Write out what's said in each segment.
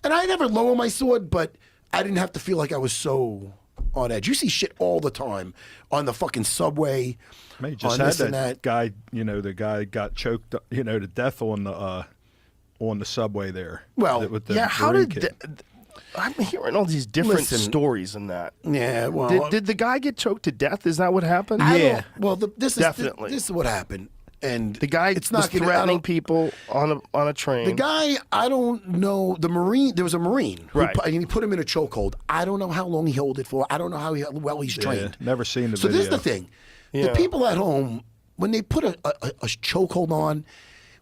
And I never lower my sword, but I didn't have to feel like I was so on edge. You see shit all the time on the fucking subway. Man, you just had that guy, the guy got choked, to death on the subway there. Well, how did... I'm hearing all these different stories in that. Yeah, well... Did the guy get choked to death? Is that what happened? Yeah. Well, this is what happened. And the guy was threatening people on a train. The guy, I don't know. The Marine, there was a Marine, and he put him in a chokehold. I don't know how long he held it for. I don't know how well he's trained. Never seen the video. So this is the thing: the people at home, when they put a chokehold on,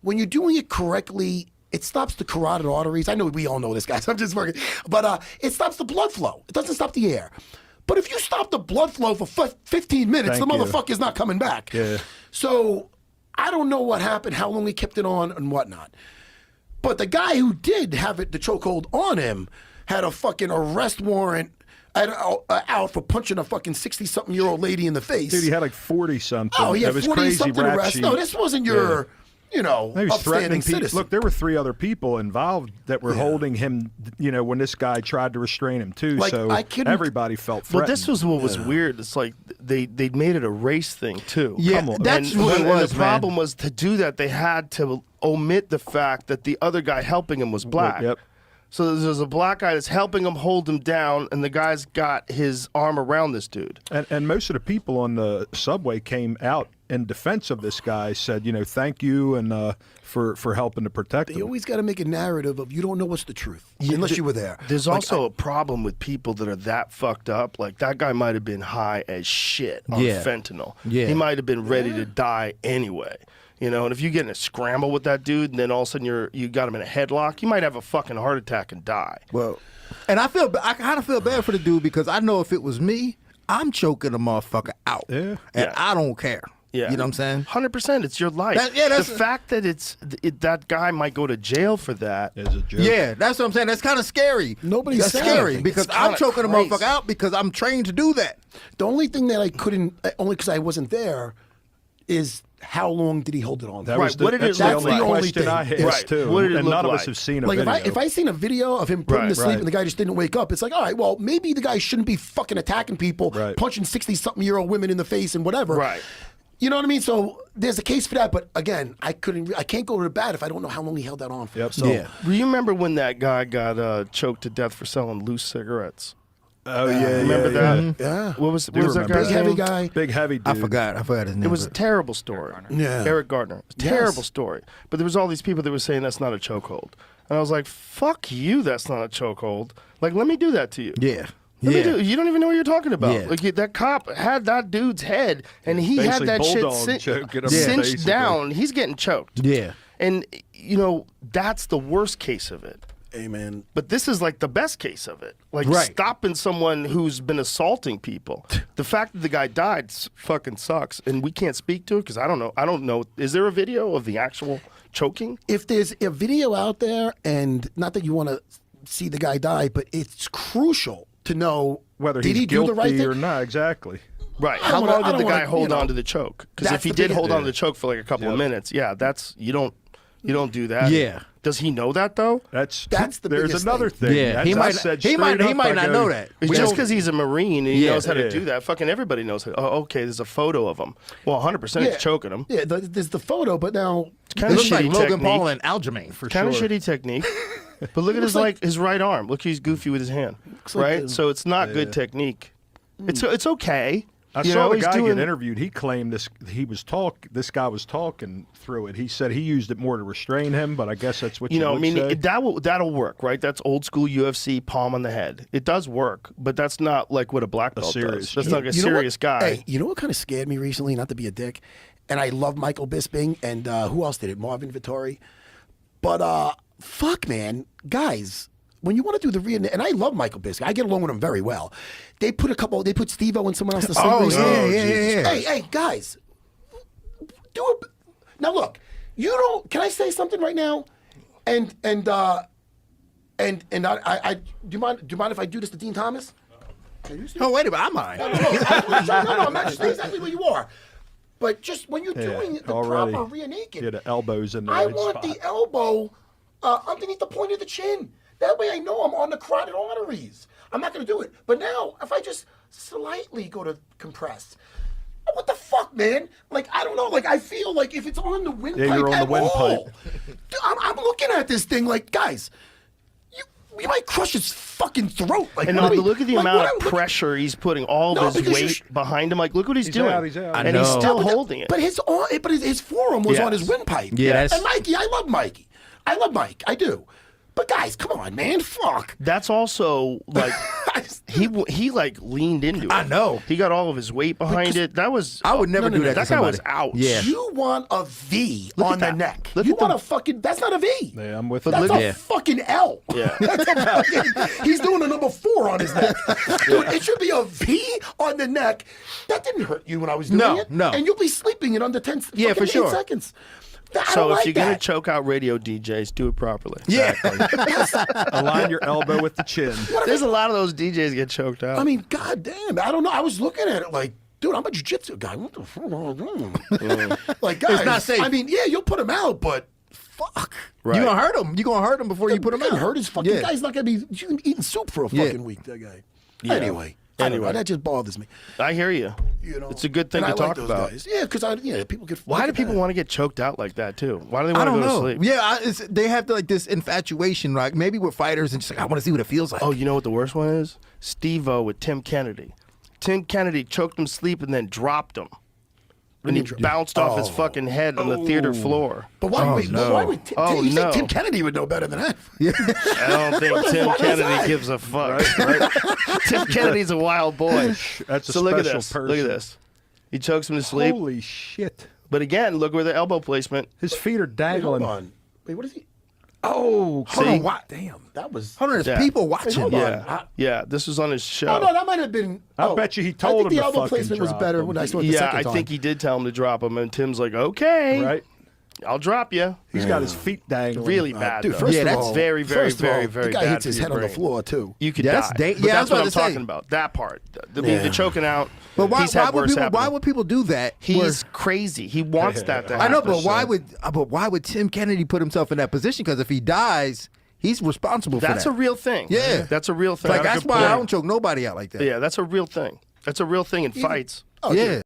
when you're doing it correctly, it stops the carotid arteries. I know we all know this, guys. I'm just working, but it stops the blood flow. It doesn't stop the air. But if you stop the blood flow for 15 minutes, the motherfucker's not coming back. Yeah. So I don't know what happened, how long he kept it on, and whatnot. But the guy who did have the chokehold on him had a fucking arrest warrant out for punching a fucking 60-something-year-old lady in the face. Dude, he had like 40-something. Oh, he had 40-something arrests. No, this wasn't your... upstanding citizen. Look, there were 3 other people involved that were holding him, when this guy tried to restrain him too. Like, so everybody felt threatened. Well, this was what was weird. It's like they made it a race thing too. Yeah, that's what it was. And the problem was, to do that, they had to omit the fact that the other guy helping him was black. Yep. So there's a black guy that's helping him hold him down, and the guy's got his arm around this dude. And most of the people on the subway came out in defense of this guy, said, thank you and for helping to protect him. You always got to make a narrative of you don't know what's the truth unless you were there. There's also a problem with people that are that fucked up. Like, that guy might have been high as shit on fentanyl. Yeah. He might have been ready to die anyway. And if you get in a scramble with that dude, and then all of a sudden you got him in a headlock, you might have a fucking heart attack and die. Well, and I kind of feel bad for the dude, because I know if it was me, I'm choking the motherfucker out. Yeah. And I don't care. Yeah. You know what I'm saying? 100%. It's your life. The fact that that guy might go to jail for that is a joke. Yeah, that's what I'm saying. That's kind of scary. That's scary because I'm choking the motherfucker out because I'm trained to do that. The only thing that I couldn't, only because I wasn't there, is how long did he hold it on? What did it look like? That's the only thing I asked too. What did it and look none of like? us have seen a like video. If I seen a video of him putting him to sleep and the guy just didn't wake up, it's like, all right, well, maybe the guy shouldn't be fucking attacking people, punching 60-something-year-old women in the face and whatever. Right. You know what I mean? So there's a case for that, but again, I can't go to the bat if I don't know how long he held that on for. Yep. So, Do you remember when that guy got choked to death for selling loose cigarettes? Oh yeah, remember that? Yeah. What was that guy's Big heavy name? guy. Big heavy dude. I forgot his name. It was a terrible story. Yeah. Eric Gardner. Terrible story. But there was all these people that were saying that's not a chokehold. And I was like, fuck you, that's not a chokehold. Like, let me do that to you. Yeah. You don't even know what you're talking about. Yeah. Like, that cop had that dude's head, and he had that shit cinched down. He's getting choked. Yeah. And, that's the worst case of it. Amen. But this is like the best case of it. Like stopping someone who's been assaulting people. The fact that the guy died fucking sucks, and we can't speak to it because I don't know. I don't know. Is there a video of the actual choking? If there's a video out there, and not that you want to see the guy die, but it's crucial to know whether did he's he do the right guilty thing or not. Exactly. Right. How long did the guy hold on to the choke? Because if he did hold on to the choke for like a couple of minutes, that's you don't do that. Yeah. Does he know that though? That's the There's biggest another thing. Yeah, he might not know that. It's just because he's a Marine and he knows how to do that. Fucking everybody knows how. Oh, okay, there's a photo of him. Well, 100% he's choking him. Yeah, there's the photo, but now kind of looks like shitty Logan technique. Paul and Aljamain for Kind sure. of shitty technique. But look at his right arm. Look, he's goofy with his hand. Right? So it's not good technique. It's okay. I saw the guy get interviewed. He claimed this guy was talking through it. He said he used it more to restrain him, but I guess that's what you would say. That'll work, right? That's old school UFC palm on the head. It does work, but that's not like what a black belt does. That's not like a serious guy. Hey, you know what kind of scared me recently? Not to be a dick, and I love Michael Bisping, and who else did it? Marvin Vittori. But fuck, man, guys. When you want to do the and I love Michael Bisping. I get along with him very well. They put Steve-O and someone else to sleep. Yeah. Hey, guys. Do it. Now look, you don't. Can I say something right now? And I do you mind if I do this to Dean Thomas? Oh, wait a minute, I mind. No, I'm not just exactly where you are. But just when you're doing the proper rear naked, the elbows in there. I want the elbow underneath the point of the chin. That way I know I'm on the carotid arteries. I'm not going to do it. But now, if I just slightly go to compress, what the fuck, man? Like, I don't know. Like, I feel like if it's on the windpipe you're on the windpipe. I'm looking at this thing like, guys, you might crush his fucking throat. Like, and look at the amount of pressure he's putting all of his weight behind him. Like, look what he's doing. Out, he's out. And he's still holding it. But his forearm was on his windpipe. Yeah, and Mikey, I love Mikey. I love Mike. I do. But guys, come on, man. Fuck. That's also like he like leaned into it. I know. He got all of his weight behind it. That was I would never do that. That to guy was somebody. out. Yeah. You want a V on the neck. Look You at want a fucking. That's not a V. Yeah, I'm with That's you. a fucking L. Yeah. That's a fucking, he's doing a number 4 on his neck. Dude, it should be a V on the neck. That didn't hurt you when I was doing it. No. And you'll be sleeping in under 10 Yeah, for sure. 8 seconds. So if you're gonna choke out radio DJs, do it properly. Yeah. Align your elbow with the chin. There's a lot of those DJs get choked out. I mean, goddamn, I don't know. I was looking at it like, dude, I'm a jiu-jitsu guy. What the fuck? Like, guys, It's not safe. I mean, yeah, you'll put him out, but fuck. Right. You gonna hurt him. You gonna hurt him before you put him You're out. gonna hurt his fucking Yeah. guy's not gonna be eating soup for a fucking week. That guy. Anyway, I don't know, that just bothers me. I hear you. You know, it's a good thing and to I talk like those about. Guys. Yeah, because people get. Why do people want to get choked out like that too? Why do they I want to don't go know. to sleep? Yeah, they have like this infatuation, like maybe with fighters, and just like I want to see what it feels like. Oh, you know what the worst one is? Steve-O with Tim Kennedy. Tim Kennedy choked him asleep and then dropped him. And he bounced off his fucking head on the theater floor. But why, why would you think Tim Kennedy would know better than that? I don't think Tim Kennedy gives a fuck. Right? Tim Kennedy's a wild boy. That's a so special look at this. person. Look at this. He chokes him to sleep. Holy shit. But again, look where the elbow placement. His feet are dangling. Hold on. Wait, what is he? Oh, hold on, what? Damn, that was. Hold on, there's people watching. hold on. Yeah, this was on his show. Oh no, that might have been. I bet you he told him I think the to elbow fucking placement was drop better him. when I saw it the Yeah, second I time. think he did tell him to drop him, and Tim's like, "Okay, Right? I'll drop you." He's got his feet dangling. Really bad, Dude, though. first Yeah, of that's all, very, very, first of all, very, very the guy bad hits for his your head on the brain. floor too. You could Yeah, that's die. da- But yeah, that's I what I'm was about to talking say. about. That part. The choking out. But why? He's had Why would worse people? happening. Why would people do that? He's crazy. He wants that to happen. I know, but why would? But why would Tim Kennedy put himself in that position? Because if he dies, he's responsible for that. That's a real thing. Yeah. That's a real thing. Like that's Good why I point. don't choke nobody out like that. Yeah, that's a real thing. That's a real thing in fights. Oh, Yeah. dude.